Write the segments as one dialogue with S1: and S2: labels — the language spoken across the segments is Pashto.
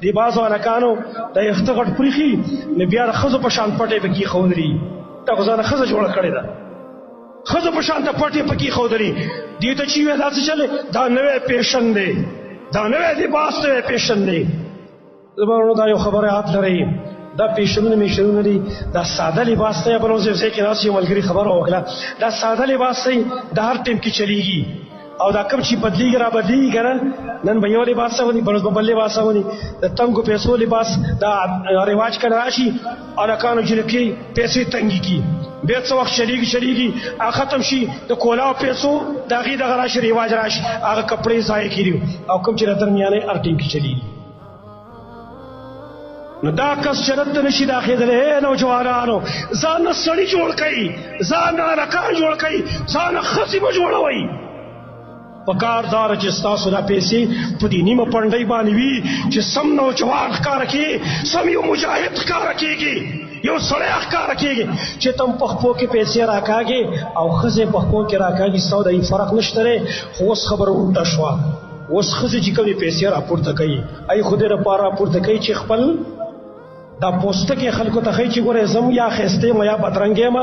S1: دی بعضو هلکانو د یخته غټ پریښي نو بیا د ښځو په شان پټې پکې ښودلي دا خو ځانه ښځه جوړه کړې ده ښځو په شان ته پټې پکې ښودلي دې ته چې ویې دا څه چلې دا نوی پیشن دی دا نوی لباس نوی پیشن دی زما ورونو دا یو خبره یاد لرئ دا پیشنونه میشنونه دي دا ساده لباس دی بل اوس یو ځای کې ناست یو ملګري خبره وکړه دا ساده لباس دی د هر ټیم کې چلیږي او دا کوم چې بدلیږي را بدلیږي که نه نن به یو لباس اغوندي بل ورځ به بل لباس اغوندي د تنګو پیسو لباس دا رواج کله راشي هلکانو جنکۍ پیسې تنګې کي بیا څه وخت چلیږي هغه ختم شي د کولاو پیسو د هغې دغه راشي رواج راشي هغه کپړې ضایع کړي او کوم چې د درمیانۍ هر ټیم کې چلیږي نو دا کس جنت ته نشي داخېدلی نوجوانانو ځان نه سړي جوړ کړئ ځان نه هلکان جوړ کړئ ځان نه ښځې مه جوړوئ پکار دار چې ستاسو دا پیسې په دې نیمه پنډۍ باندې وي چې سم نوجوان ښکاره کېږي سم یو مجاهد ښکاره کېږي یو سړی ښکاره کېږي چې تم په خپو کې پیسې راکاږې او ښځې په خپو کې راکاږي ستا د فرق نشته دی خو اوس خبره الټه شوه اوس ښځې چې کومې پیسې راپورته کوي ای خو دې لپاره راپورته کوي چې خپل دا پوستکې خلکو ته ښایي چې ګوره زم یا ښایسته یم یا بدرنګ یم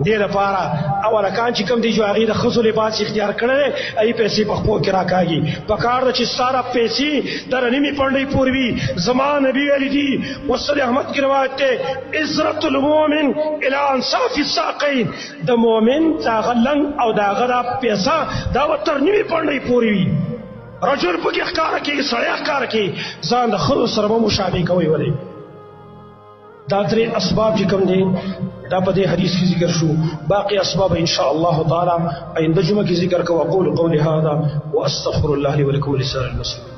S1: دې لپاره او هلکان چې کوم دي چې هغې د ښځو لباس اختیار کړی دی ای پیسې په خپو کې راکاږي پکار ده چې ستا دا پیسې در نیمې پنډۍ پورې وي زما نبي ویلي دي مسند احمد کې روایت دی عزرة المؤمن الی انصاف الساقین د مؤمن د هغه لنګ او د هغه دا پیسه دا به تر نیمې پنډۍ پورې وي رجل پکې ښکاره کېږي سړی ښکاره کېږي ځان د ښځو سره به مشابه کوئ ولې دا درې اسباب چې کوم دي دا په دې حدیث کې ذکر شو باقي اسباب ان شاء الله تعالی آینده جمعه کې ذکر کوو اقول قولي هذا واستغفر الله لي ولكم ولسائر المسلمين